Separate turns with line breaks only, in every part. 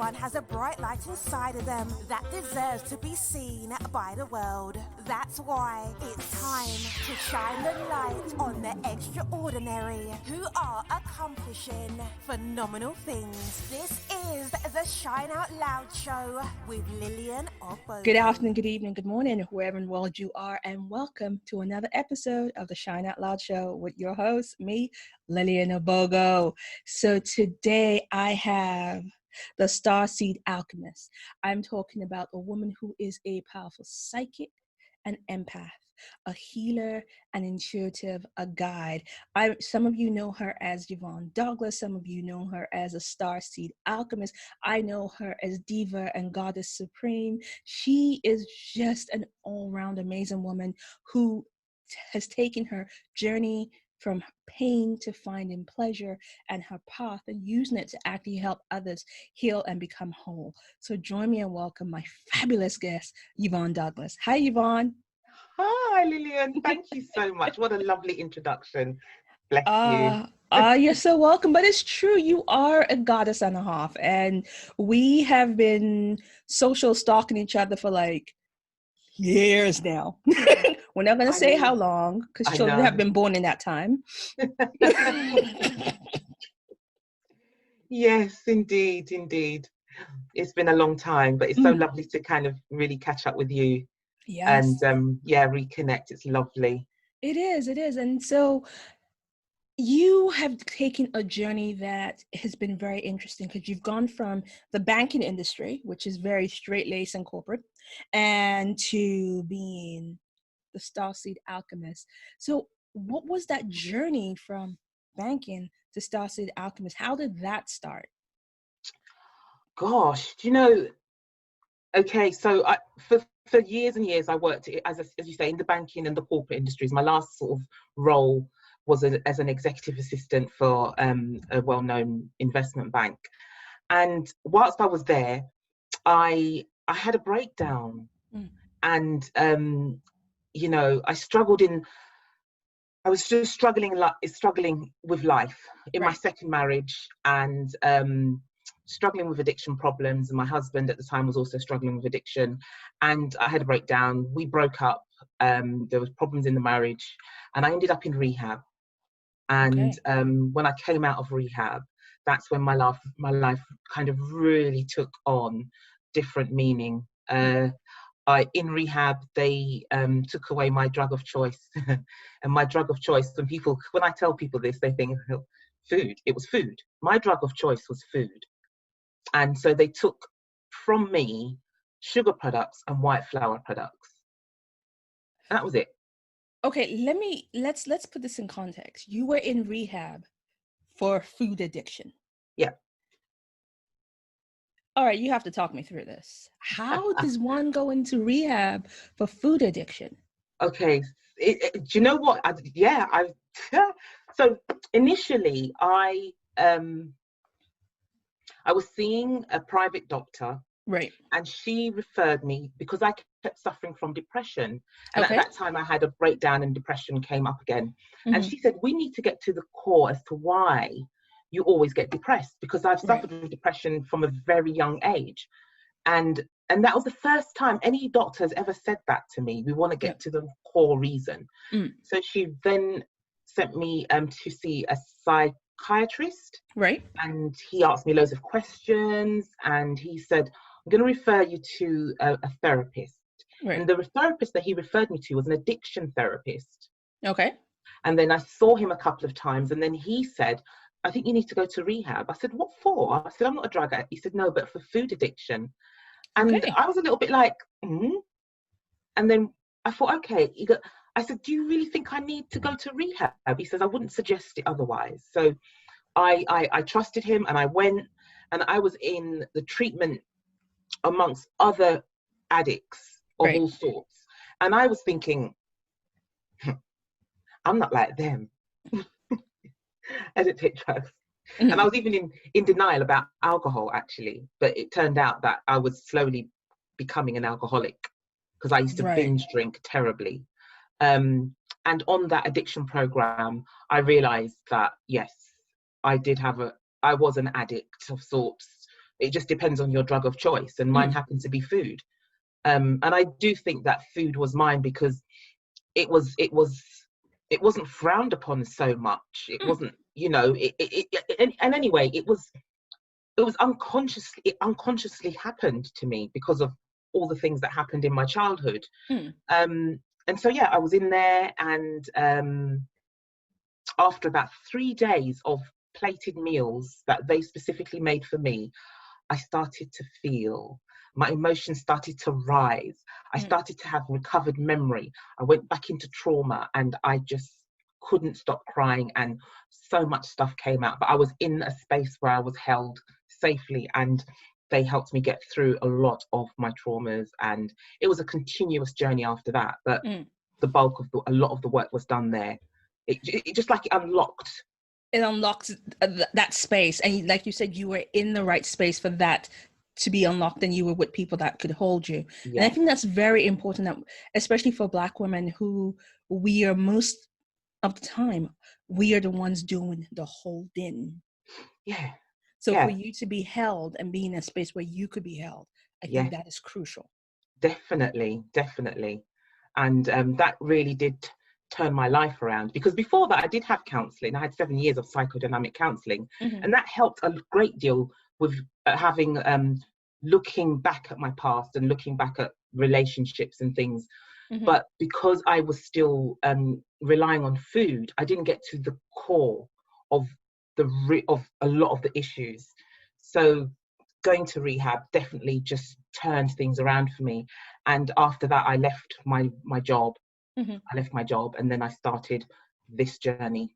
Everyone has a bright light inside of them that deserves to be seen by the world. That's why it's time to shine the light on the extraordinary who are accomplishing phenomenal things. This is the Shine Out Loud Show with Lillian Obogo.
Good afternoon, good evening, good morning, wherever in the world you are, and welcome to another episode of the Shine Out Loud Show with your host, me, Lillian Obogo. So today I have the Starseed Alkhemist. I'm talking about a woman who is a powerful psychic, an empath, a healer, an intuitive, a guide. Some of you know her as Yvonne Douglas. Some of you know her as a Starseed Alchemist. I know her as Diva and Goddess Supreme. She is just an all-round amazing woman who has taken her journey from pain to finding pleasure and her path and using it to actually help others heal and become whole. So join me and welcome my fabulous guest, Yvonne Douglas. Hi, Yvonne.
Hi, Lillian. Thank you so much. What a lovely introduction. Bless you.
You're so welcome. But it's true, you are a goddess and a half. And we have been social stalking each other for like years now. We're not going to say how long, because children have been born in that time.
Yes, indeed. It's been a long time, but it's so lovely to kind of really catch up with you.
Yes.
And reconnect. It's lovely.
It is. And so you have taken a journey that has been very interesting, because you've gone from the banking industry, which is very straight-laced and corporate, and to being the Starseed Alchemist. So what was that journey from banking to Starseed Alchemist? How did that start?
Gosh, okay, so for years and years I worked as you say in the banking and the corporate industries. My last sort of role was as an executive assistant for a well-known investment bank. And whilst I was there, I had a breakdown. And I was just struggling with life in my second marriage, and struggling with addiction problems. And my husband at the time was also struggling with addiction, and I had a breakdown. We broke up. There was problems in the marriage, and I ended up in rehab. And when I came out of rehab, that's when my life kind of really took on different meaning. In rehab, they took away my drug of choice. And my drug of choice, when I tell people this, they think, food. It was food. My drug of choice was food. And so they took from me sugar products and white flour products. And that was it.
Okay, let's put this in context. You were in rehab for food addiction.
Yeah.
All right, you have to talk me through this. How does one go into rehab for food addiction?
Okay, do you know what? So initially, I was seeing a private doctor,
right? And
she referred me because I kept suffering from depression, and at that time I had a breakdown and depression came up again. And she said, we need to get to the core as to why you always get depressed, because I've suffered with depression from a very young age. And that was the first time any doctor has ever said that to me. We want to get to the core reason. So she then sent me to see a psychiatrist.
Right.
And he asked me loads of questions, and he said, I'm going to refer you to a therapist. Right. And the therapist that he referred me to was an addiction therapist.
Okay.
And then I saw him a couple of times, and then he said, I think you need to go to rehab. I said, what for? I said, I'm not a drug addict. He said, no, but for food addiction. And I was a little bit like, And then I thought, okay. I said, do you really think I need to go to rehab? He says, I wouldn't suggest it otherwise. So I trusted him, and I went, and I was in the treatment amongst other addicts of all sorts. And I was thinking, I'm not like them. I didn't take drugs. And I was even in denial about alcohol, actually. But it turned out that I was slowly becoming an alcoholic, because I used to binge drink terribly. And on that addiction program, I realized that, yes, I was an addict of sorts it just depends on your drug of choice, and mine happened to be food. And I do think that food was mine because it wasn't frowned upon so much. It wasn't, you know, and anyway, it was unconsciously, it unconsciously happened to me because of all the things that happened in my childhood. And so, yeah, I was in there, and after about 3 days of plated meals that they specifically made for me, I started to feel, my emotions started to rise. I started to have recovered memory. I went back into trauma, and I just couldn't stop crying, and so much stuff came out. But I was in a space where I was held safely, and they helped me get through a lot of my traumas. And it was a continuous journey after that. But the bulk of a lot of the work was done there. It just like it unlocked.
It unlocks that space, and like you said, you were in the right space for that to be unlocked, and you were with people that could hold you.
Yeah.
And I think that's very important, that especially for Black women, who we are most of the time, we are the ones doing the holding.
Yeah.
So for you to be held and be in a space where you could be held, I think that is crucial.
Definitely. And that really did turn my life around, because before that I did have counselling. I had 7 years of psychodynamic counselling, and that helped a great deal with having looking back at my past and looking back at relationships and things. But because I was still relying on food, I didn't get to the core of of a lot of the issues. So going to rehab definitely just turned things around for me. And after that, I left my job. I left my job, and then I started this journey.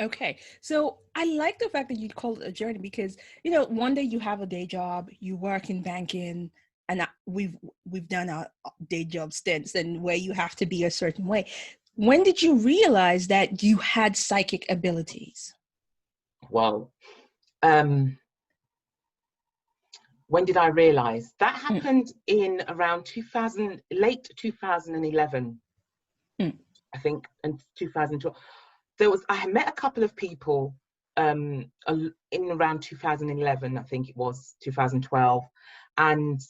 Okay, so I like the fact that you call it a journey, because, you know, one day you have a day job, you work in banking, and we've done our day job stints, and where you have to be a certain way. When did you realize that you had psychic abilities?
Well, when did I realize? That happened in around 2000, late 2011, I think, and 2012. I had met a couple of people in around 2011, I think it was 2012, and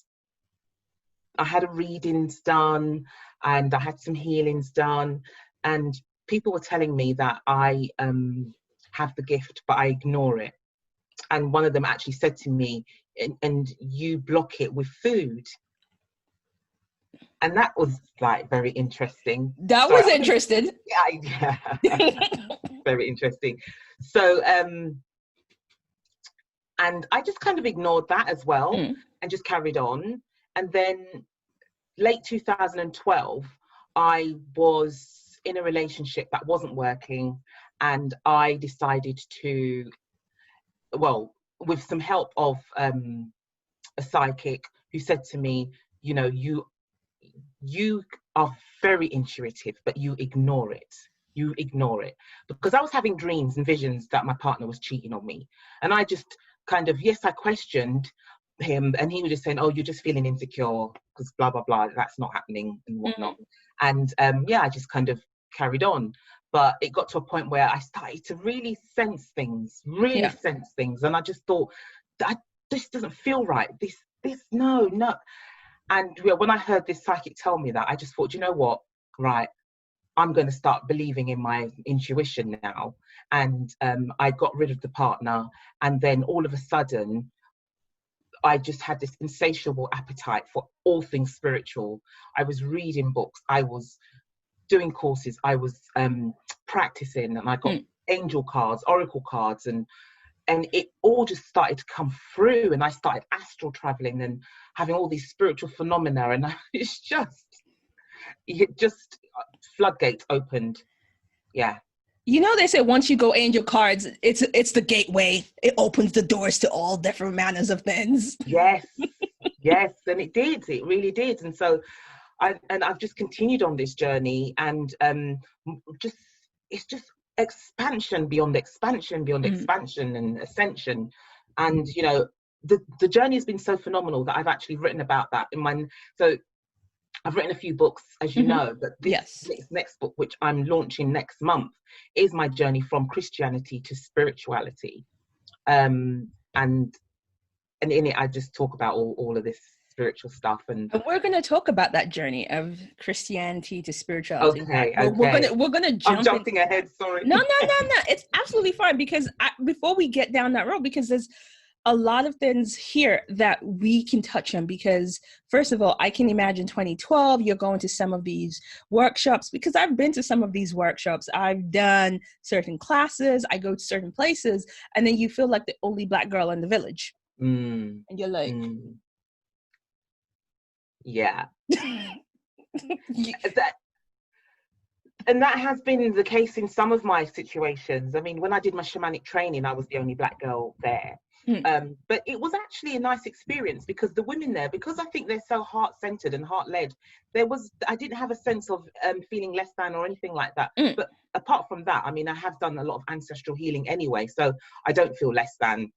I had a readings done, and I had some healings done, and people were telling me that I have the gift, but I ignore it. And one of them actually said to me, and you block it with food. And that was like very interesting.
That was interesting.
Yeah. Very interesting. So, and I just kind of ignored that as well, and just carried on. And then late 2012, I was in a relationship that wasn't working, and I decided to, well, with some help of a psychic who said to me, you know, you are very intuitive, but you ignore it. Because I was having dreams and visions that my partner was cheating on me, and I just kind of, I questioned him, and he was just saying, oh, you're just feeling insecure because blah blah blah, that's not happening and whatnot. And I just kind of carried on. But it got to a point where I started to really sense things, and I just thought, this doesn't feel right. This no. And when I heard this psychic tell me that, I just thought, you know what, right, I'm going to start believing in my intuition now. And I got rid of the partner, and then all of a sudden, I just had this insatiable appetite for all things spiritual. I was reading books, I was doing courses, I was practicing, and I got angel cards, oracle cards, and it all just started to come through, and I started astral traveling and having all these spiritual phenomena, and it's just floodgates opened. Yeah.
You know, they say once you go angel cards, it's the gateway. It opens the doors to all different manners of things.
Yes, and it did. It really did. And so I've just continued on this journey, and it's just expansion beyond expansion and ascension. And you know, the journey has been so phenomenal that I've actually written about that in my. So I've written a few books, as you know, but this next book, which I'm launching next month, is my journey from Christianity to spirituality. And and in it I just talk about all of this spiritual stuff. And
we're going to talk about that journey of Christianity to spirituality.
Okay.
We're gonna
I'm
jump
jumping
into
ahead.
that.
Sorry.
No. It's absolutely fine, because before we get down that road, because there's a lot of things here that we can touch on. Because first of all, I can imagine 2012, you're going to some of these workshops, because I've been to some of these workshops. I've done certain classes. I go to certain places, and then you feel like the only Black girl in the village, and you're like,
yeah. And that has been the case in some of my situations. I mean, when I did my shamanic training, I was the only Black girl there. But it was actually a nice experience, because the women there, because I think they're so heart-centered and heart-led, I didn't have a sense of feeling less than or anything like that. But apart from that, I mean, I have done a lot of ancestral healing anyway, so I don't feel less than.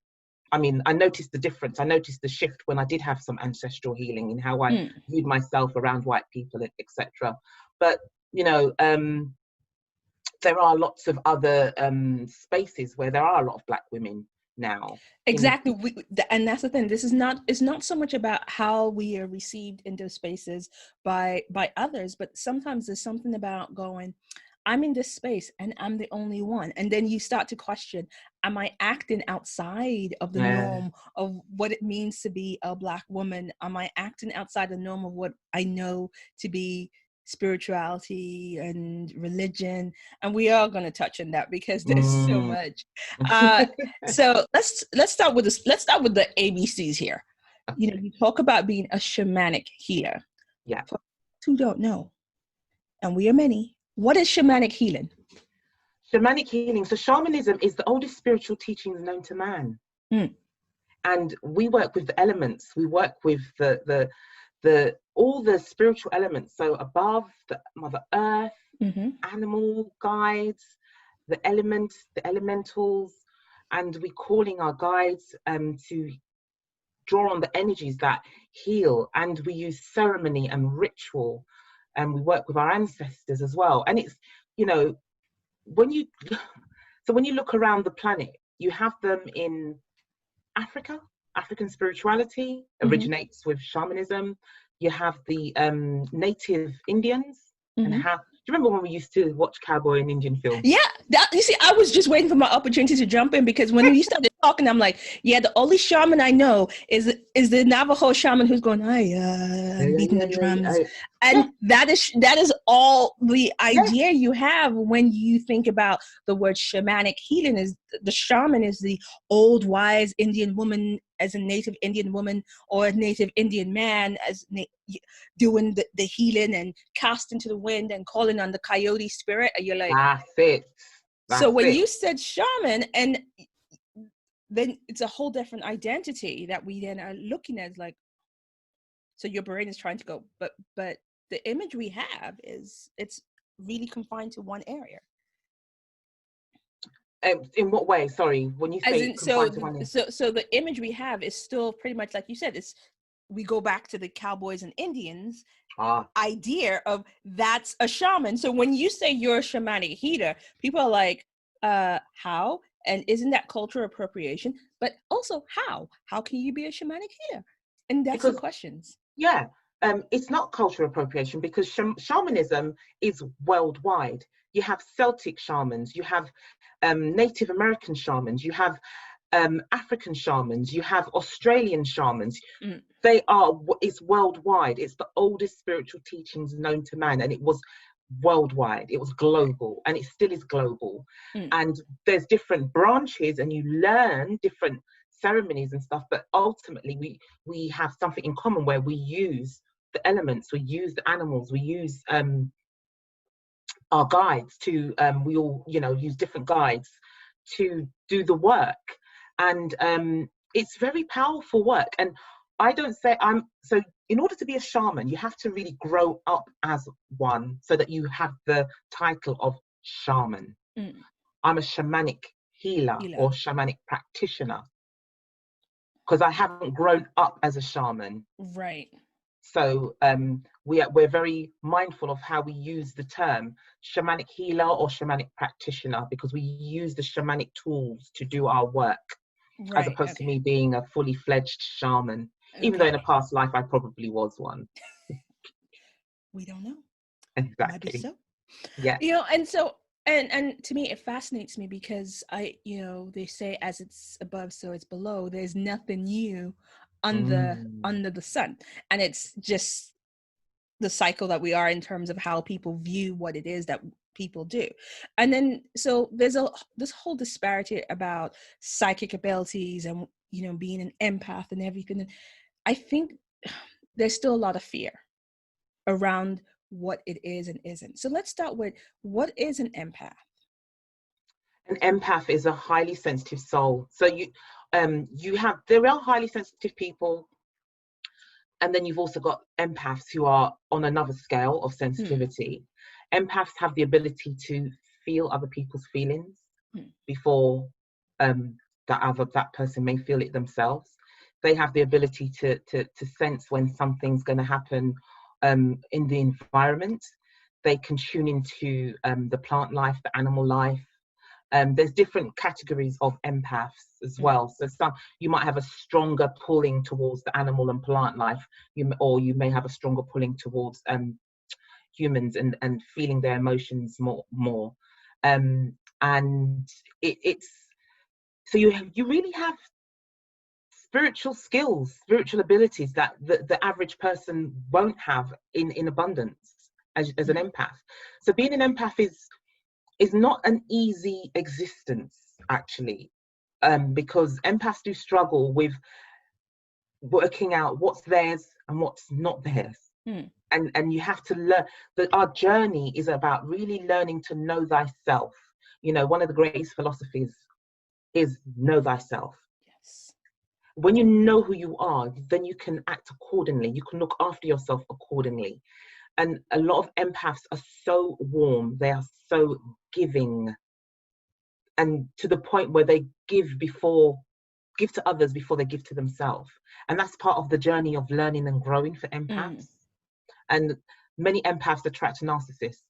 I mean, I noticed the difference. I noticed the shift when I did have some ancestral healing in how I viewed myself around white people, etc. But you know, there are lots of other spaces where there are a lot of Black women now.
Exactly. And that's the thing. It's not so much about how we are received in those spaces by others, but sometimes there's something about going, I'm in this space and I'm the only one. And then you start to question, am I acting outside of the norm of what it means to be a Black woman? Am I acting outside the norm of what I know to be spirituality and religion? And we are going to touch on that, because there's so much. So let's start with this. Let's start with the ABCs here. You know, you talk about being a shamanic healer.
Yeah.
For those who don't know, and we are many, what is shamanic healing?
Shamanic healing. So shamanism is the oldest spiritual teachings known to man. And we work with the elements. We work with the all the spiritual elements. So above, the Mother Earth, animal guides, the elements, the elementals, and we're calling our guides to draw on the energies that heal. And we use ceremony and ritual, and we work with our ancestors as well. And it's, you know, when you look around the planet, you have them in Africa. African spirituality originates with shamanism. You have the native Indians, and how, do you remember when we used to watch cowboy and Indian films?
Yeah, you see, I was just waiting for my opportunity to jump in, because when you started talking, I'm like, yeah, the only shaman I know is the Navajo shaman who's going, beating the drums. And that is all the idea you have when you think about the word shamanic healing. Is the shaman is the old wise Indian woman, as a native Indian woman or a native Indian man, as doing the healing and casting to the wind and calling on the coyote spirit. And you're like,
that's it.
So when you said shaman, and then it's a whole different identity that we then are looking at, like, so your brain is trying to go, but the image we have is, it's really confined to one area.
In what way? Sorry, when you say confined to one area.
So the image we have is still pretty much like you said. It's, we go back to the cowboys and Indians idea of that's a shaman. So when you say you're a shamanic healer, people are like, how? And isn't that cultural appropriation? But also, how can you be a shamanic healer? And that's the questions.
Yeah, it's not cultural appropriation, because shamanism is worldwide. You have Celtic shamans, you have Native American shamans, you have African shamans, you have Australian shamans. It's worldwide. It's the oldest spiritual teachings known to man, and it was worldwide. It was global, and it still is global. And there's different branches, and you learn different ceremonies and stuff, but ultimately we have something in common, where we use the elements, we use the animals, we use our guides to we all, you know, use different guides to do the work. And it's very powerful work. And I don't say so in order to be a shaman, you have to really grow up as one, so that you have the title of shaman. I'm a shamanic healer or shamanic practitioner, because I haven't grown up as a shaman.
Right.
So we're very mindful of how we use the term shamanic healer or shamanic practitioner, because we use the shamanic tools to do our work. as
Right.
opposed to
Okay.
me being a fully fledged shaman, even though in a
Okay.
past life I probably was one.
We don't know. Might be
Exactly.
so.
Yeah.
And so and to me it fascinates me because they say as it's above so it's below. There's nothing new
Mm.
under the sun, and it's just the cycle that we are in terms of how people view what it is that people do. And then so there's this whole disparity about psychic abilities and being an empath and everything. I think there's still a lot of fear around what it is and isn't. So let's start with, what is an empath?
An empath is a highly sensitive soul. So there are highly sensitive people, and then you've also got empaths who are on another scale of sensitivity. Empaths have the ability to feel other people's feelings before that person may feel it themselves. They have the ability to sense when something's going to happen in the environment. They can tune into the plant life, the animal life. There's different categories of empaths as well. So you might have a stronger pulling towards the animal and plant life, or you may have a stronger pulling towards humans and feeling their emotions more. And it's so you really have spiritual skills, spiritual abilities that the average person won't have in abundance as an empath. So being an empath is not an easy existence, actually, because empaths do struggle with working out what's theirs and what's not theirs. And you have to learn that our journey is about really learning to know thyself. One of the greatest philosophies is know thyself.
Yes.
When you know who you are, then you can act accordingly. You can look after yourself accordingly. And a lot of empaths are so warm, they are so giving, and to the point where they give to others before they give to themselves. And that's part of the journey of learning and growing for empaths. And many empaths attract narcissists.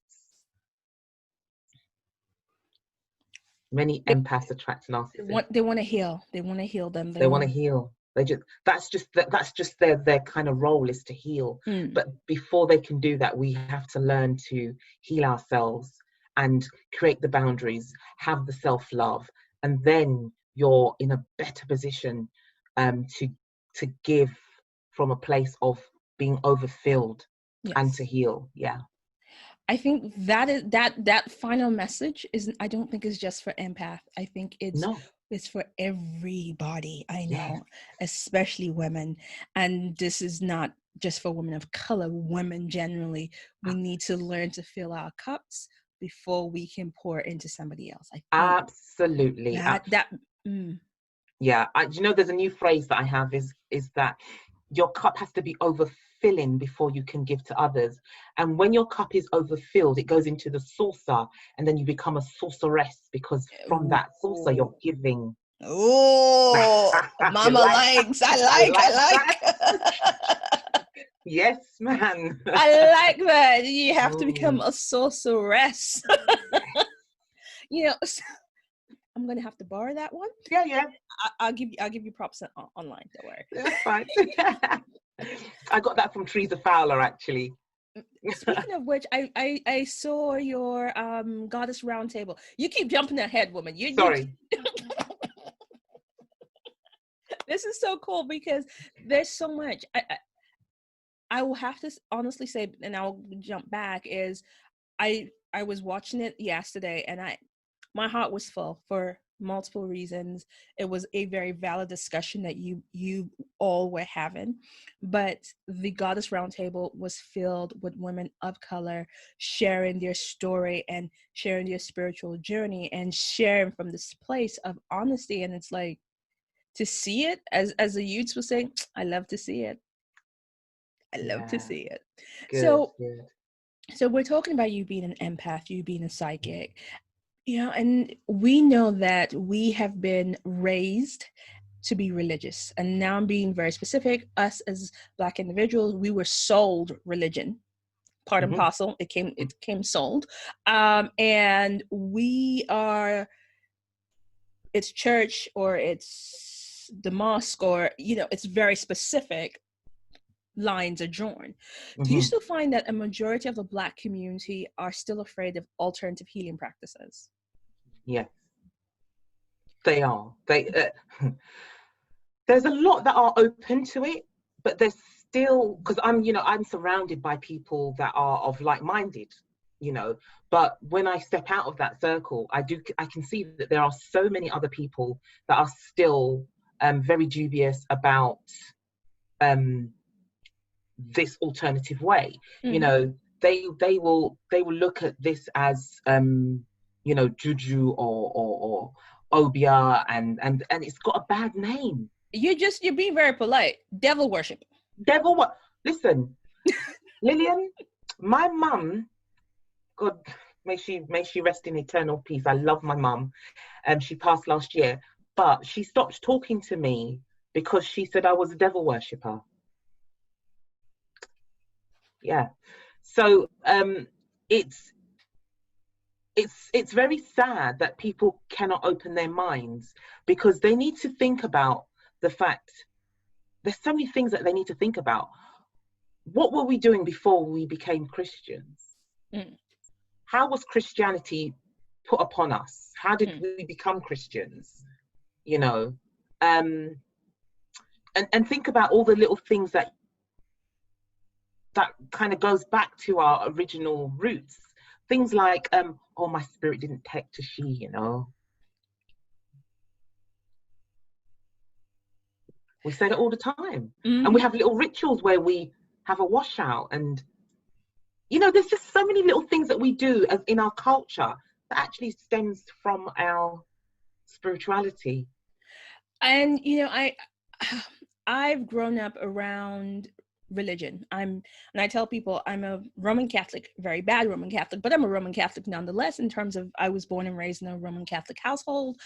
Many empaths attract narcissists.
They want to heal. They want to heal them.
They want to heal. That's just their kind of role, is to heal. But before they can do that, we have to learn to heal ourselves and create the boundaries, have the self-love, and then you're in a better position to give from a place of being overfilled. Yes. And to heal. Yeah.
I think that final message I don't think is just for empath. I think it's for everybody I know, especially women. And this is not just for women of color, women generally. We need to learn to fill our cups before we can pour into somebody else. I think
absolutely. Yeah. There's a new phrase that I have is that your cup has to be overfilling before you can give to others. And when your cup is overfilled, it goes into the saucer, and then you become a sorceress, because from that saucer you're giving.
Oh, mama likes. I like.
Yes, man.
I like that. You have to become a sorceress. I'm gonna have to borrow that one.
Yeah.
I'll give you props online. Don't worry.
That's fine. I got that from Teresa Fowler, actually.
Speaking of which, I saw your Goddess Roundtable. You keep jumping ahead, woman.
Sorry.
This is so cool because there's so much. I will have to honestly say, and I'll jump back, is I was watching it yesterday, and my heart was full for multiple reasons. It was a very valid discussion that you all were having, but the Goddess Roundtable was filled with women of color sharing their story and sharing their spiritual journey and sharing from this place of honesty. And it's like, to see it, as the youths were saying, I love to see it. I love to see it.
Good.
So we're talking about you being an empath, you being a psychic. And we know that we have been raised to be religious. And now I'm being very specific. Us as Black individuals, we were sold religion. Part and parcel. It came sold. And we are, it's church or it's the mosque, or, you know, it's very specific lines are drawn. Do you
Mhm.
still find that a majority of the Black community are still afraid of alternative healing practices?
Yes, they are. There's a lot that are open to it, but there's still, because I'm surrounded by people that are of like-minded, but when I step out of that circle, I can see that there are so many other people that are still very dubious about this alternative way.
Mm.
They will look at this as juju or obia, and it's got a bad name.
You're being very polite. Devil worship.
Devil what? Listen, Lillian, my mum, God may she rest in eternal peace. I love my mum. She passed last year, but she stopped talking to me because she said I was a devil worshipper. Yeah. So it's very sad that people cannot open their minds, because they need to think about the fact there's so many things that they need to think about. What were we doing before we became Christians?
Mm.
How was Christianity put upon us? How did we become Christians? And think about all the little things that kind of goes back to our original roots. Things like, oh, my spirit didn't take to she, We say that all the time.
Mm-hmm.
And we have little rituals where we have a washout, and there's just so many little things that we do as in our culture that actually stems from our spirituality.
And I've grown up around religion. And I tell people I'm a Roman Catholic, very bad Roman Catholic, but I'm a Roman Catholic nonetheless, in terms of I was born and raised in a Roman Catholic household.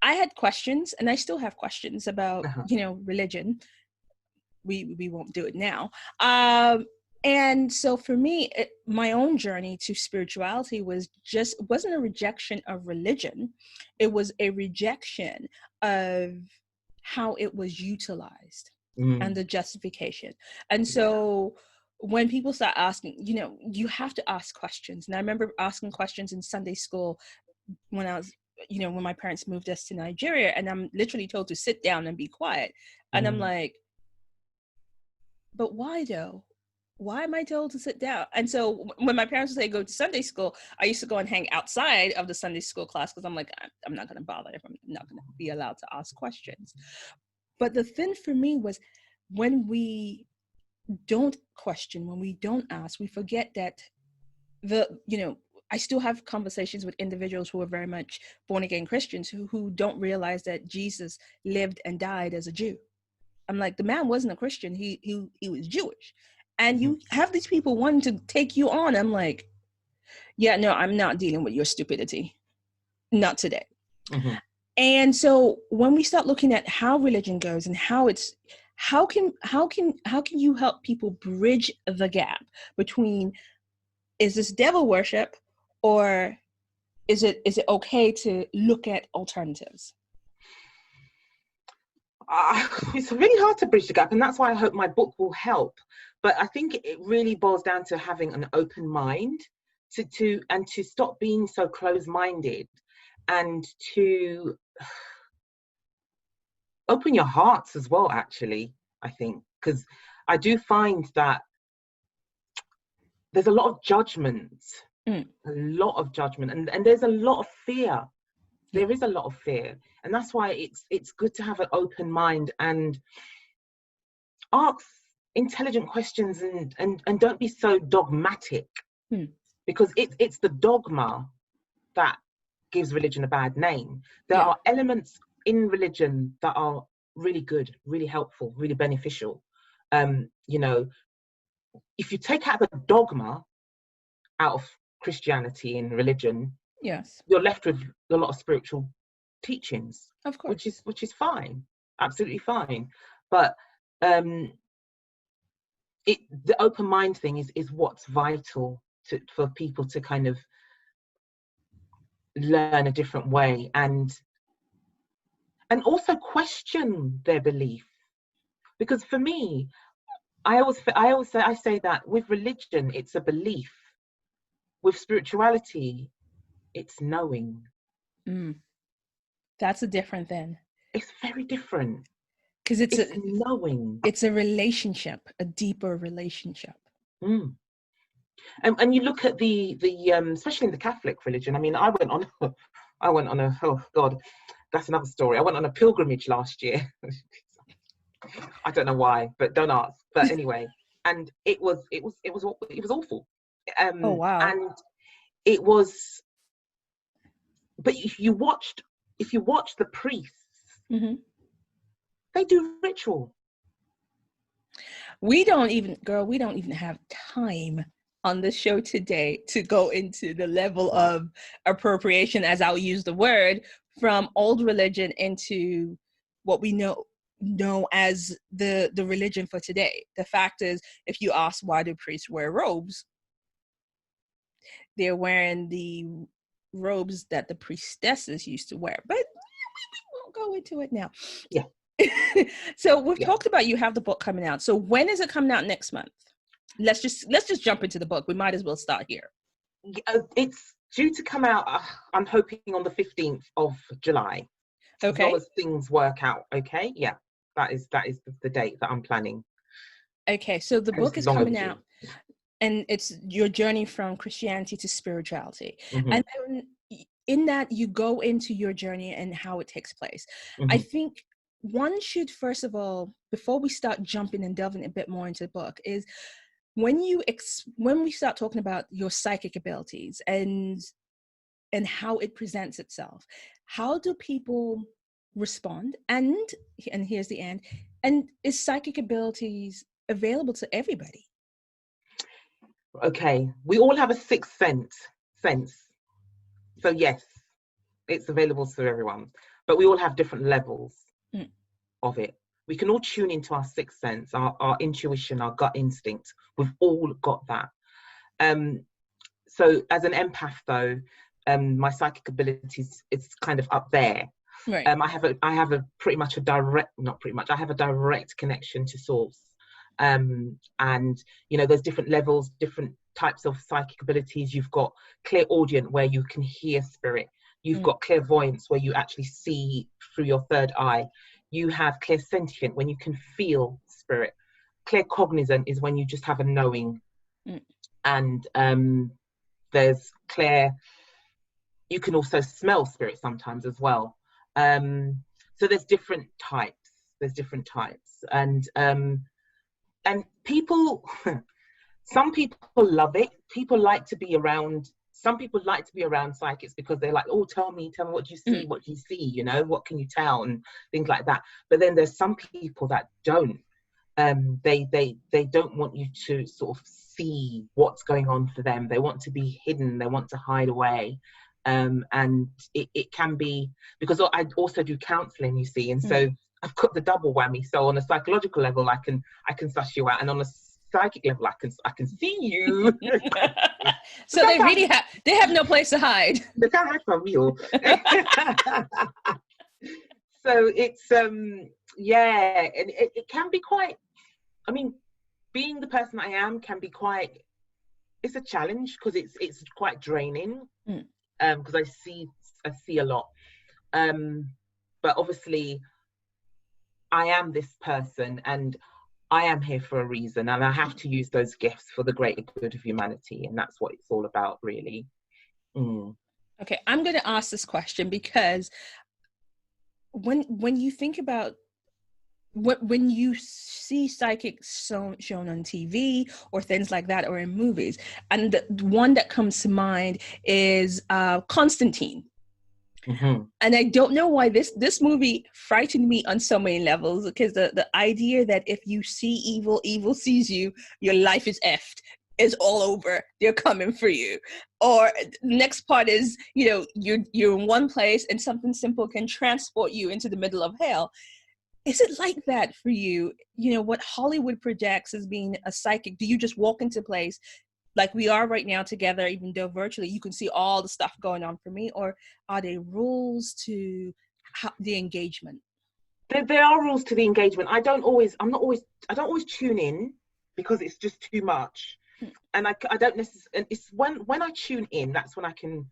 I had questions, and I still have questions about, religion. We won't do it now. And so for me, my own journey to spirituality wasn't a rejection of religion. It was a rejection of how it was utilized and the justification. And so when people start asking, you have to ask questions. And I remember asking questions in Sunday school when I was, when my parents moved us to Nigeria, and I'm literally told to sit down and be quiet. And I'm like, but why though? Why am I told to sit down? And so when my parents would say go to Sunday school, I used to go and hang outside of the Sunday school class, because I'm like, I'm not going to bother if I'm not going to be allowed to ask questions. But the thing for me was, when we don't question, when we don't ask, we forget that I still have conversations with individuals who are very much born again Christians who don't realize that Jesus lived and died as a Jew. I'm like, the man wasn't a Christian. He was Jewish. And you have these people wanting to take you on. I'm like, yeah, no, I'm not dealing with your stupidity. Not today. And so when we start looking at how religion goes and how can you help people bridge the gap between, is this devil worship, or is it okay to look at alternatives?
It's really hard to bridge the gap, and that's why I hope my book will help. But I think it really boils down to having an open mind, to stop being so close-minded, and to open your hearts as well, actually, I think, because I do find that there's a lot of judgment, and there's a lot of fear. There is a lot of fear, and that's why it's good to have an open mind and ask intelligent questions, and don't be so dogmatic, because it's the dogma that gives religion a bad name. There are elements in religion that are really good, really helpful, really beneficial. If you take out the dogma out of Christianity and religion, you're left with a lot of spiritual teachings,
of course,
which is fine, absolutely fine. But the open mind thing is what's vital for people to kind of learn a different way, and and also question their belief. Because for me, I say that with religion, it's a belief. With spirituality, it's knowing.
That's a different thing.
It's very different.
Because
it's knowing.
It's a relationship, a deeper relationship.
And you look at the especially in the Catholic religion. I mean, I went on a oh God, that's another story. I went on a pilgrimage last year. I don't know why, but don't ask. But anyway, and it was awful.
Oh wow!
And it was. But if you watch the priests, they do ritual.
We don't even have time on the show today to go into the level of appropriation, as I'll use the word, from old religion into what we know as the religion for today. The fact is, if you ask why do priests wear robes, they're wearing the robes that the priestesses used to wear. But we won't go into it now.
Yeah.
So we've talked about you have the book coming out. So when is it coming out next month? Let's just jump into the book. We might as well start here.
It's due to come out, I'm hoping, on the 15th of July.
Okay.
As long as things work out. Okay. Yeah. That is the date that I'm planning.
Okay. So the book is coming out, and it's your journey from Christianity to spirituality. And then in that you go into your journey and how it takes place. I think one should, first of all, before we start jumping and delving a bit more into the book, is when we start talking about your psychic abilities and how it presents itself, how do people respond? And here's the end. And is psychic abilities available to everybody?
Okay, we all have a sixth sense. So yes, it's available to everyone, but we all have different levels of it. We can all tune into our sixth sense, our intuition, our gut instinct. We've all got that. So as an empath, though, my psychic abilities, it's kind of up there.
Right.
I have a direct connection to source. And there's different levels, different types of psychic abilities. You've got clairaudient, where you can hear spirit. You've got clairvoyance, where you actually see through your third eye. You have clairsentient, when you can feel spirit. Claircognizant is when you just have a knowing. And there's you can also smell spirit sometimes as well. So there's different types. And people, some people love it. Some people like to be around psychics because they're like, oh, tell me what you see, what can you tell, and things like that. But then there's some people that don't. They don't want you to sort of see what's going on for them. They want to be hidden. They want to hide away. And it can be, because I also do counselling, you see, and so I've got the double whammy. So on a psychological level, I can suss you out, and on a psychic level, I can see you.
So they have no place to hide.
They can't hide from you. So it's and it can be quite. I mean, being the person I am can be quite. It's a challenge because it's quite draining. Because I see a lot. But obviously, I am this person, and I am here for a reason, and I have to use those gifts for the greater good of humanity, and that's what it's all about, really.
Okay, I'm going to ask this question because when you think about when you see psychics shown on TV or things like that, or in movies, and the one that comes to mind is Constantine. And I don't know why this movie frightened me on so many levels, because the idea that if you see evil sees you, your life is effed, is all over, they're coming for you. Or the next part is, you're in one place and something simple can transport you into the middle of hell. Is it like that for you? What Hollywood projects as being a psychic, do you just walk into place like we are right now together, even though virtually you can see all the stuff going on for me? Or are there rules to the engagement?
There are rules to the engagement. I don't always tune in because it's just too much. And I don't necessarily, it's when I tune in, that's when I can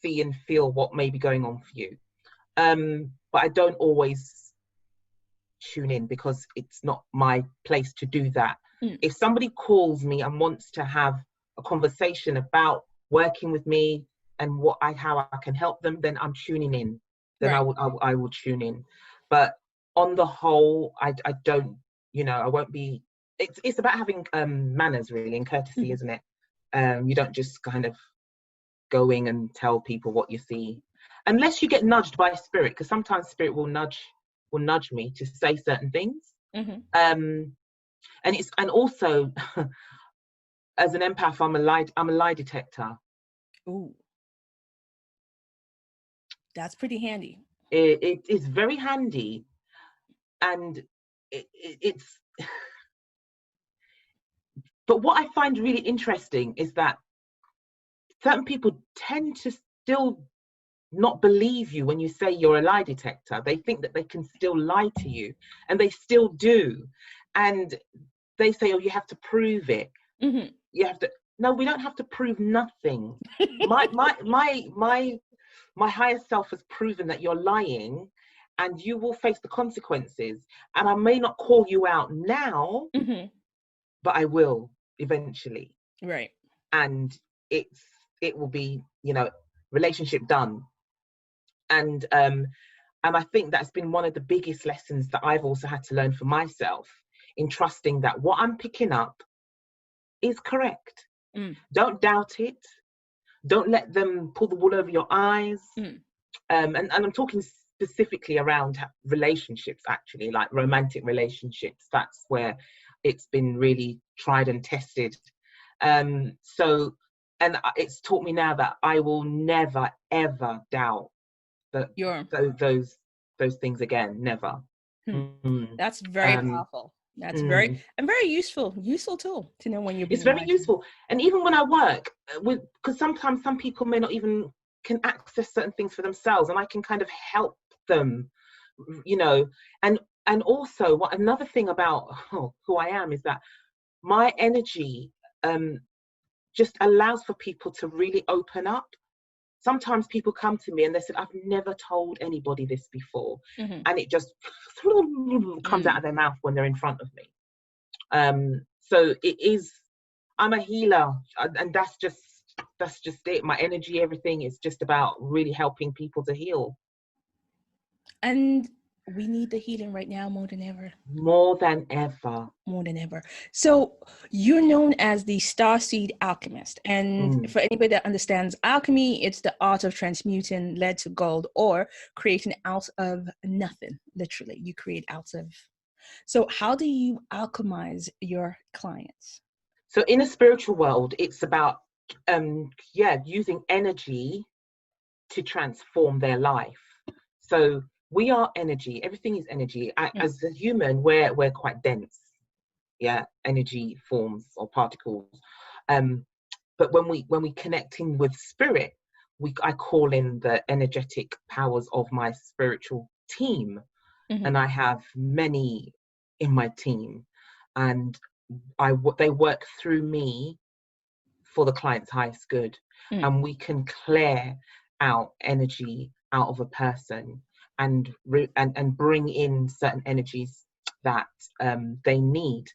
see and feel what may be going on for you. But I don't always tune in because it's not my place to do that. If somebody calls me and wants to have a conversation about working with me and how I can help them, then I'm tuning in. Then right. I will tune in. But on the whole, I don't, I won't be. It's about having manners really and courtesy, isn't it? You don't just kind of go in and tell people what you see, unless you get nudged by spirit, because sometimes spirit will nudge me to say certain things. And also as an empath, I'm a lie detector.
Ooh, that's pretty handy.
It is very handy, and it's. But what I find really interesting is that certain people tend to still not believe you when you say you're a lie detector. They think that they can still lie to you, and they still do. And they say, "Oh, you have to prove it. You have to." No, we don't have to prove nothing. my higher self has proven that you're lying, and you will face the consequences. And I may not call you out now, but I will eventually.
Right.
And it will be, relationship done. And I think that's been one of the biggest lessons that I've also had to learn for myself, in trusting that what I'm picking up is correct. Don't doubt it. Don't let them pull the wool over your eyes. And I'm talking specifically around relationships, actually, like romantic relationships. That's where it's been really tried and tested. So, and it's taught me now that I will never ever doubt that those things again. Never.
That's very powerful. That's very useful tool to know when you're being.
It's very useful, and even when I work with, because sometimes some people may not even can access certain things for themselves, and I can kind of help them, and also another thing about who I am is that my energy just allows for people to really open up. Sometimes people come to me and they said, "I've never told anybody this before," and it just comes out of their mouth when they're in front of me. So it is. I'm a healer, and that's just it. My energy, everything is just about really helping people to heal.
And we need the healing right now more than ever.
More than ever.
More than ever. So you're known as the Starseed Alchemist. And for anybody that understands alchemy, it's the art of transmuting lead to gold, or creating out of nothing. Literally, you create out of. So how do you alchemize your clients?
So in a spiritual world, it's about using energy to transform their life. So we are energy. Everything is energy. As a human, we're quite dense. Energy forms or particles. But when we connecting with spirit, I call in the energetic powers of my spiritual team, and I have many in my team, and they work through me for the client's highest good, and we can clear out energy out of a person and bring in certain energies that they need.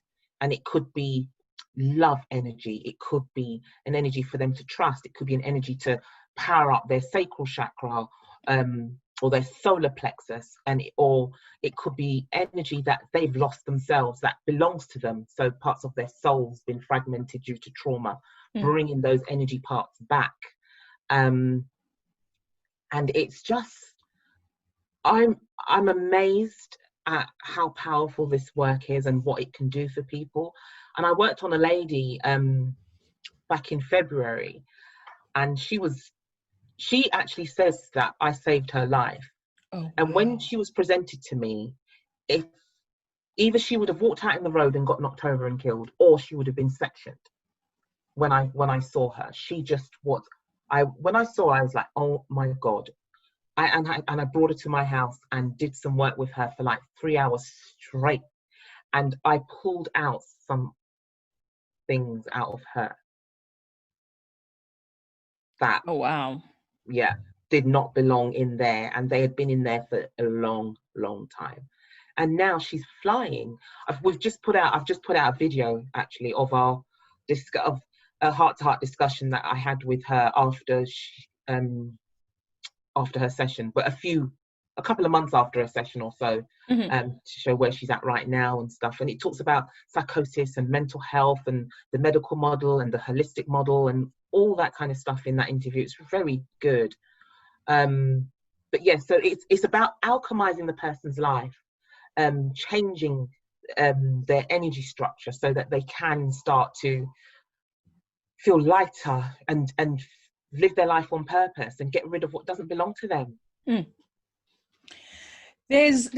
And it could be love energy, it could be an energy for them to trust, it could be an energy to power up their sacral chakra, or their solar plexus, or it could be energy that they've lost themselves, that belongs to them. So parts of their soul's been fragmented due to trauma, bringing those energy parts back. And it's just, I'm amazed at how powerful this work is and what it can do for people. And I worked on a lady back in February, and she actually says that I saved her life. And when she was presented to me, if either she would have walked out in the road and got knocked over and killed, or she would have been sectioned. When I saw her, she just was. When I saw her, I was like, oh my God, I brought her to my house and did some work with her for like 3 hours straight, and I pulled out some things out of her that,
Oh, wow.
yeah, did not belong in there, and they had been in there for a long time. And now she's flying. I've just put out a video actually of our of a heart-to-heart discussion that I had with her after her session, but a couple of months after her session or so, to show where she's at right now and stuff. And it talks about psychosis and mental health and the medical model and the holistic model and all that kind of stuff in that interview. It's very good. But yeah, so it's about alchemizing the person's life, changing their energy structure so that they can start to feel lighter and live their life on purpose and get rid of what doesn't belong to them.
There's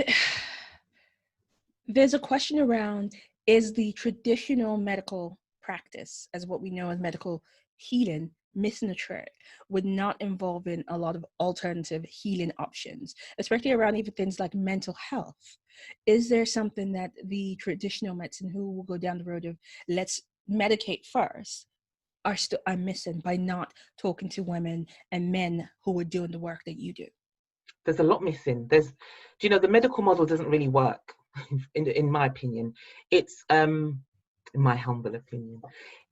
a question around, is the traditional medical practice, as what we know as medical healing, missing a trick with not involving a lot of alternative healing options, especially around even things like mental health? Is there something that the traditional medicine, who will go down the road of let's medicate first, are missing by not talking to women and men who are doing the work that you do?
There's a lot missing. The medical model doesn't really work, in my opinion. It's in my humble opinion,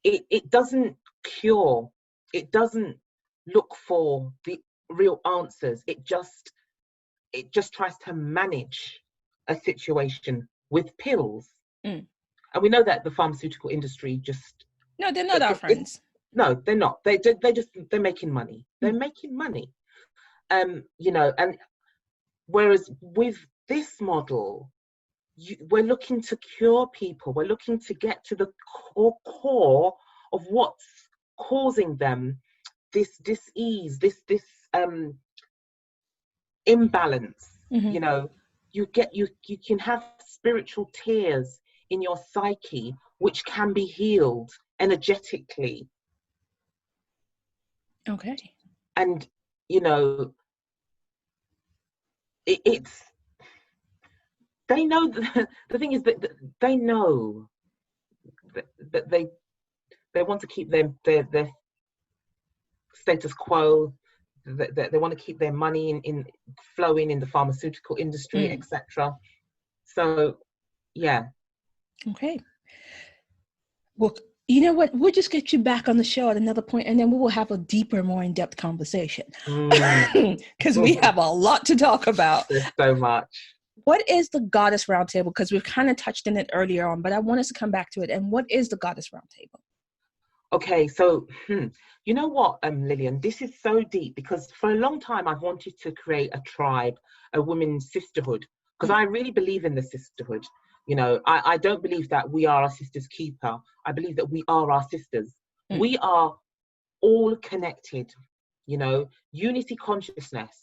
it doesn't cure. It doesn't look for the real answers. It just tries to manage a situation with pills. And we know that the pharmaceutical industry
no, they're not our friends.
No, they're not. They're making money. They're making money. And whereas with this model, we're looking to cure people. We're looking to get to the core of what's causing them this dis-ease, this imbalance. You can have spiritual tears in your psyche, which can be healed energetically.
Okay.
And it's they know the thing is that they know that they want to keep their status quo, that they want to keep their money in flowing in the pharmaceutical industry, etc. So yeah.
Okay. Well, you know what? We'll just get you back on the show at another point, and then we will have a deeper, more in-depth conversation. Because we have a lot to talk about.
There's so much.
What is the Goddess Roundtable? Because we've kind of touched on it earlier on, but I want us to come back to it. And what is the Goddess Roundtable?
Okay, so you know what, Lillian, this is so deep because for a long time I've wanted to create a tribe, a women's sisterhood, because I really believe in the sisterhood. I don't believe that we are our sister's keeper. I believe that we are our sisters. We are all connected, unity consciousness.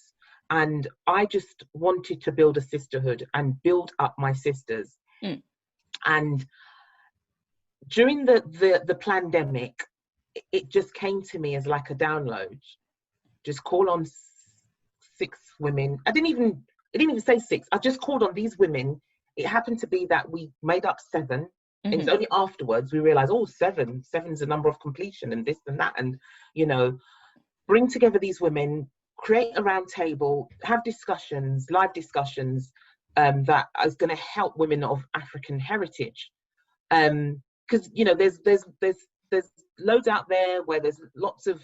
And I just wanted to build a sisterhood and build up my sisters. And during the pandemic, it just came to me as like a download. Just call on 6 women. I didn't even say 6. I just called on these women. It happened to be that we made up 7. And it's only afterwards we realized, 7. 7's a number of completion and this and that. And, bring together these women, create a round table, have discussions, live discussions that is going to help women of African heritage. Because there's loads out there where there's lots of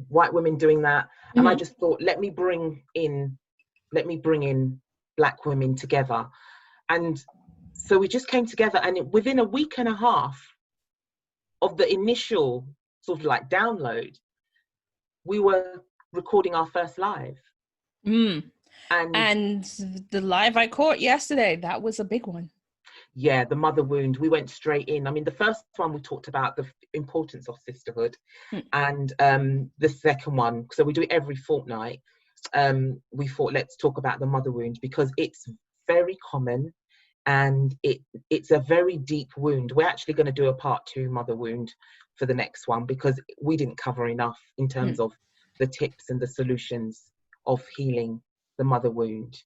white women doing that, and I just thought, let me bring in Black women together. And so we just came together, and within a week and a half of the initial sort of like download, we were recording our first live.
And the live I caught yesterday, that was a big one.
Yeah, the mother wound, we went straight in. I mean, the first one we talked about the importance of sisterhood, and the second one, so we do it every fortnight, we thought, let's talk about the mother wound, because it's very common and it's a very deep wound. We're actually going to do a part 2 mother wound for the next one, because we didn't cover enough in terms of the tips and the solutions of healing the mother wound.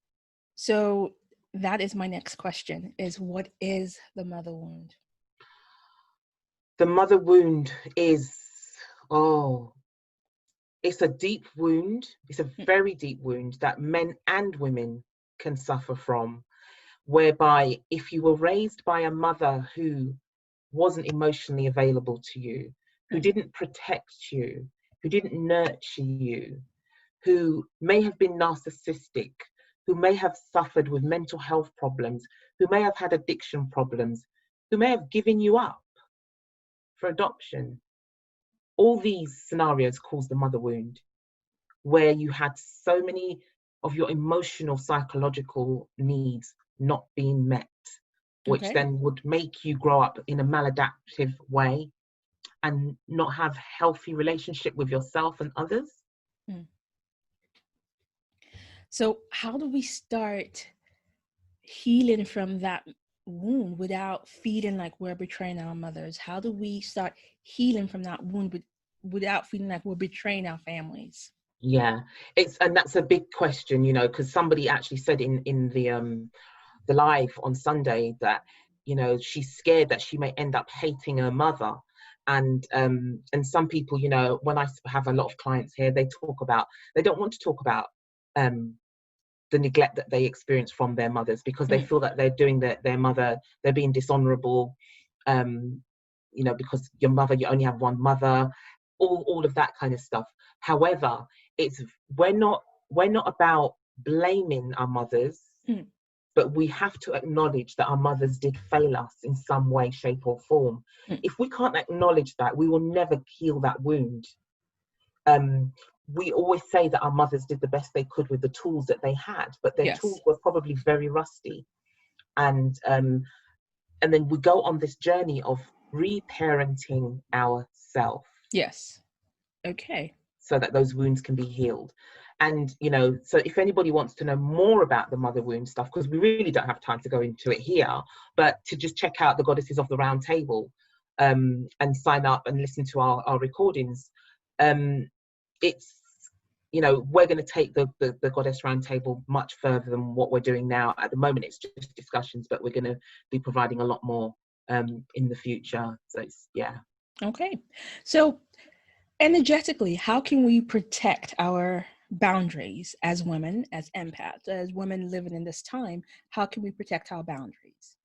So that is my next question, is what is the mother wound?
The mother wound is, it's a deep wound. It's a very deep wound that men and women can suffer from, whereby if you were raised by a mother who wasn't emotionally available to you, who didn't protect you, who didn't nurture you, who may have been narcissistic, who may have suffered with mental health problems, who may have had addiction problems, who may have given you up for adoption. All these scenarios cause the mother wound, where you had so many of your emotional, psychological needs not being met, which then would make you grow up in a maladaptive way and not have healthy relationship with yourself and others.
So how do we start healing from that wound without feeling like we're betraying our mothers? How do we start healing from that wound without feeling like we're betraying our families?
Yeah, and that's a big question, you know, because somebody actually said in the live on Sunday that, you know, she's scared that she may end up hating her mother. And some people, you know, when I have a lot of clients here, they don't want to talk about the neglect that they experience from their mothers, because they feel that they're doing their mother, they're being dishonorable, you know, because you only have one mother, all of that kind of stuff. However, we're not about blaming our mothers, but we have to acknowledge that our mothers did fail us in some way, shape or form. If we can't acknowledge that, we will never heal that wound. We always say that our mothers did the best they could with the tools that they had, but their tools were probably very rusty. And then we go on this journey of reparenting ourselves.
Yes. Okay.
So that those wounds can be healed. And, you know, so if anybody wants to know more about the mother wound stuff, because we really don't have time to go into it here, but to just check out the Goddesses of the Roundtable and sign up and listen to our recordings. It's, you know, we're going to take the Goddess Roundtable much further than what we're doing now. At the moment, it's just discussions, but we're going to be providing a lot more in the future. So it's, yeah.
Okay. So energetically, how can we protect our boundaries as women, as empaths, as women living in this time? How can we protect our boundaries?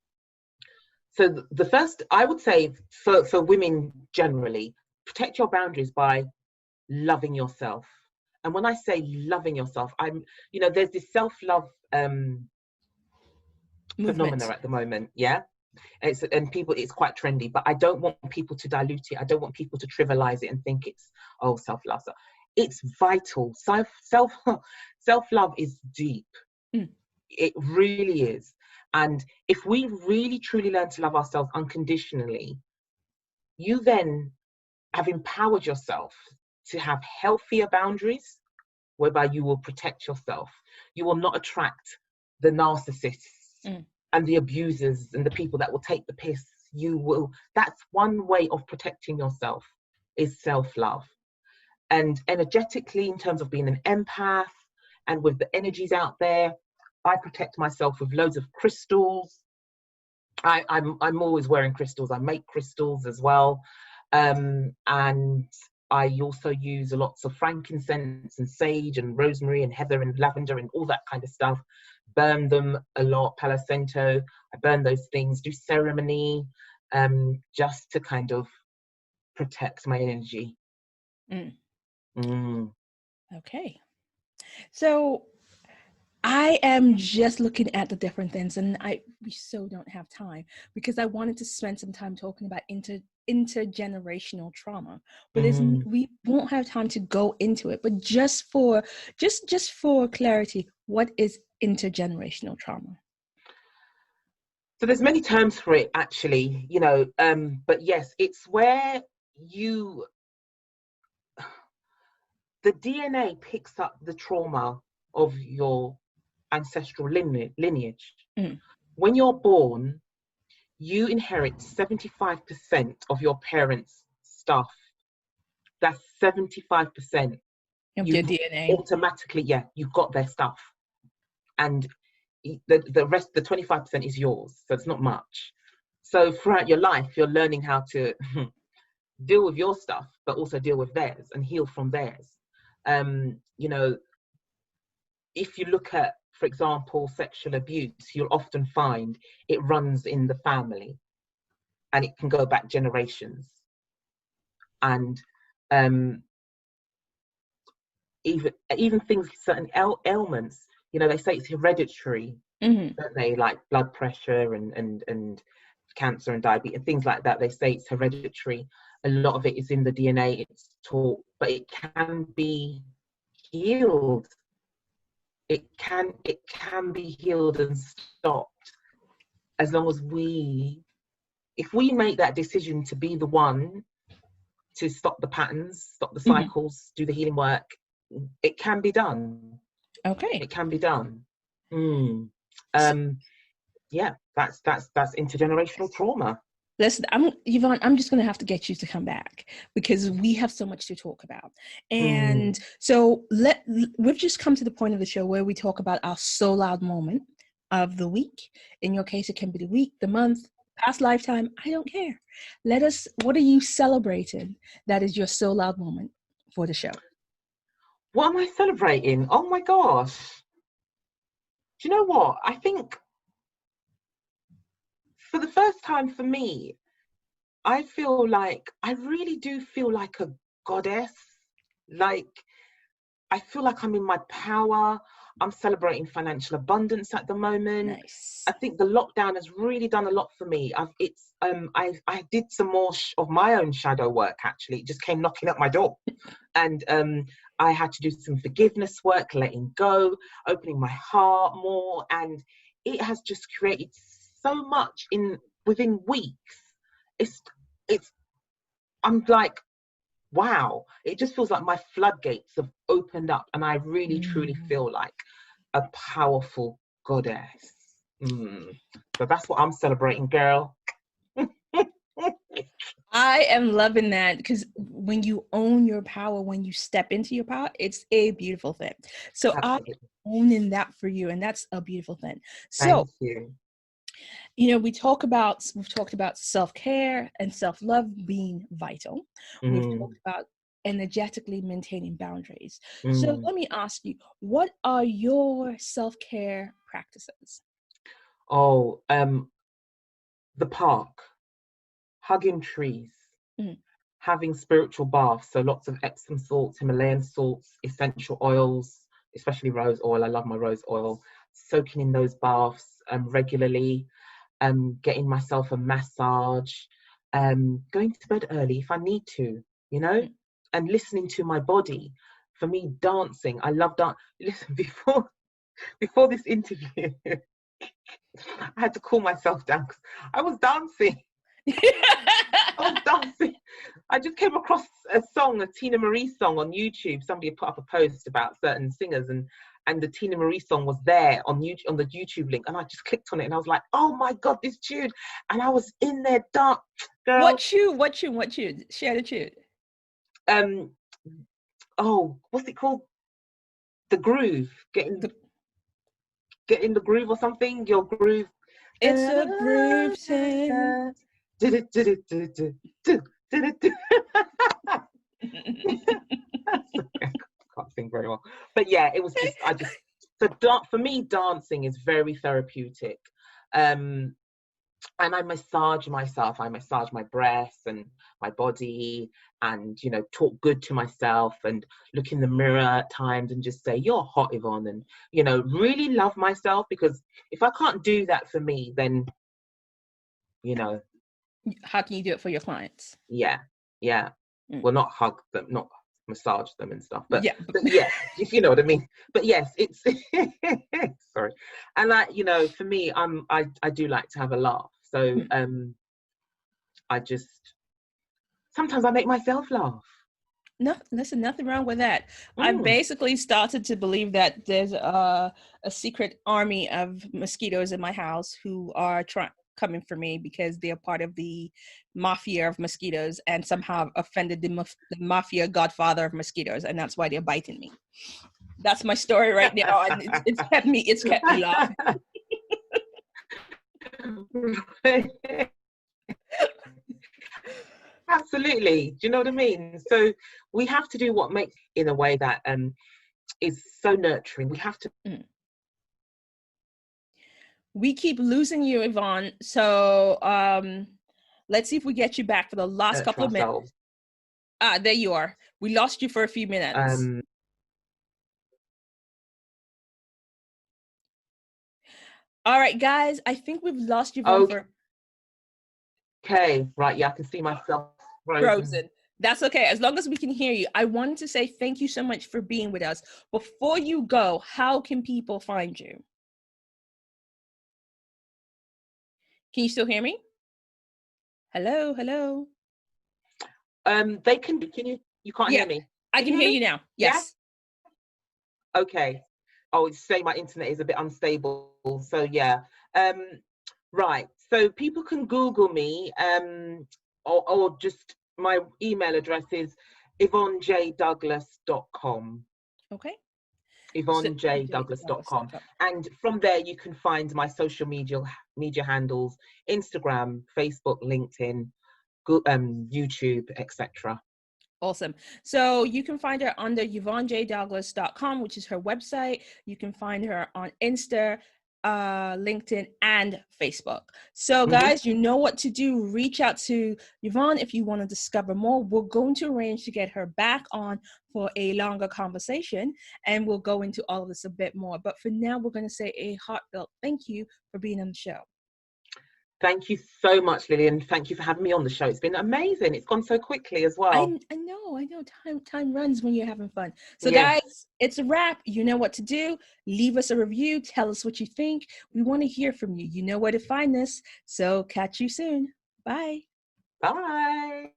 So the first, I would say for women generally, protect your boundaries by loving yourself. And when I say loving yourself, you know, there's this self-love phenomena at the moment, yeah? It's quite trendy, but I don't want people to dilute it. I don't want people to trivialize it and think it's, oh, self-love. So it's vital. Self-love is deep. It really is. And if we really truly learn to love ourselves unconditionally, you then have empowered yourself to have healthier boundaries, whereby you will protect yourself. You will not attract the narcissists and the abusers and the people that will take the piss. That's one way of protecting yourself, is self-love. And energetically, in terms of being an empath and with the energies out there, I protect myself with loads of crystals. I'm always wearing crystals. I make crystals as well. And I also use lots of frankincense and sage and rosemary and heather and lavender and all that kind of stuff. Burn them a lot, Palo Santo. I burn those things, do ceremony, just to kind of protect my energy.
Okay. So I am just looking at the different things, and we so don't have time, because I wanted to spend some time talking about intergenerational trauma, but we won't have time to go into it. But just for clarity, what is intergenerational trauma?
So there's many terms for it, actually, you know, but yes, it's where the DNA picks up the trauma of your ancestral lineage. When you're born, you inherit 75% of your parents' stuff. That's 75%.
Of your DNA.
Automatically, yeah, you've got their stuff. And the rest, the 25% is yours. So it's not much. So throughout your life, you're learning how to deal with your stuff, but also deal with theirs and heal from theirs. You know, if you look at, for example, sexual abuse, you'll often find it runs in the family and it can go back generations. And even things, certain ailments, you know, they say it's hereditary, don't they? Like blood pressure and cancer and diabetes and things like that. They say it's hereditary. A lot of it is in the DNA, it's taught, but it can be healed. It can be healed and stopped, as long as if we make that decision to be the one to stop the patterns, stop the cycles, do the healing work, it can be done.
Okay.
It can be done. Yeah, that's intergenerational trauma.
Listen, Yvonne, I'm just going to have to get you to come back because we have so much to talk about. And so we've just come to the point of the show where we talk about our so loud moment of the week. In your case, it can be the week, the month, past lifetime. I don't care. What are you celebrating that is your so loud moment for the show?
What am I celebrating? Oh my gosh. Do you know what? I think for the first time for me, I really do feel like a goddess. Like, I feel like I'm in my power. I'm celebrating financial abundance at the moment.
Nice.
I think the lockdown has really done a lot for me. I did some more of my own shadow work, actually. It just came knocking at my door. And I had to do some forgiveness work, letting go, opening my heart more. And it has just created so much within weeks. I'm like, wow, it just feels like my floodgates have opened up and I really truly feel like a powerful goddess. So that's what I'm celebrating, girl.
I am loving that because when you own your power, when you step into your power, it's a beautiful thing. So I'm owning that for you, and that's a beautiful thing. So,
thank you.
You know, we've talked about self-care and self-love being vital. We've talked about energetically maintaining boundaries. So let me ask you, what are your self-care practices?
Oh, the park, hugging trees, having spiritual baths, so lots of Epsom salts, Himalayan salts, essential oils, especially rose oil. I love my rose oil. Soaking in those baths regularly, getting myself a massage, going to bed early if I need to, you know, and listening to my body. For me, dancing, I love dance. Listen, before this interview, I had to cool myself down because I was dancing. I just came across a Tina Marie song on YouTube. Somebody had put up a post about certain singers, and the Tina Marie song was there on the YouTube link, and I just clicked on it, and I was like, "Oh my god, this tune!" And I was in there, dark girl.
What tune? Share the tune.
Oh, what's it called? The groove. Getting the groove or something. Your groove.
It's a groove thing.
Can't sing very well, but yeah, it was just for me, dancing is very therapeutic. And I massage myself. I massage my breasts and my body, and you know, talk good to myself and look in the mirror at times and just say, "You're hot, Yvonne," and you know, really love myself, because if I can't do that for me, then you know,
how can you do it for your clients?
Yeah. Well, not hug them, not massage them and stuff, but yeah, if you know what I mean. But yes, it's sorry. And you know, for me, I do like to have a laugh. So I just sometimes I make myself laugh.
No, listen, nothing wrong with that. I basically started to believe that there's a secret army of mosquitoes in my house who are coming for me because they're part of the mafia of mosquitoes and somehow offended the mafia godfather of mosquitoes, and that's why they're biting me. That's my story right now, and it's kept me laughing.
Absolutely. Do you know what I mean? So we have to do what makes in a way that is so nurturing. We have to.
We keep losing you, Yvonne. So let's see if we get you back for the last couple of minutes. There you are. We lost you for a few minutes. All right, guys. I think we've lost Yvonne for.
Okay, right. Yeah, I can see myself
frozen. That's okay. As long as we can hear you. I wanted to say thank you so much for being with us. Before you go, how can people find you? Can you still hear me? Hello, hello.
They can you can't hear me?
I can hear you now. Yes.
Yeah? Okay. Oh, it's saying my internet is a bit unstable. So yeah. Right. So people can Google me, or just my email address is YvonneJDouglas.com.
Okay.
YvonneJDouglas.com. And from there you can find my social media handles: Instagram, Facebook, LinkedIn, YouTube, etc.
Awesome. So you can find her under YvonneJDouglas.com, which is her website. You can find her on Insta, LinkedIn, and Facebook. So guys, you know what to do. Reach out to Yvonne if you want to discover more. We're going to arrange to get her back on for a longer conversation, and we'll go into all of this a bit more. But for now, we're going to say a heartfelt thank you for being on the show.
Thank you so much, Lillian. Thank you for having me on the show. It's been amazing. It's gone so quickly as well.
I know. Time runs when you're having fun. So guys, it's a wrap. You know what to do. Leave us a review. Tell us what you think. We want to hear from you. You know where to find us. So catch you soon. Bye.
Bye.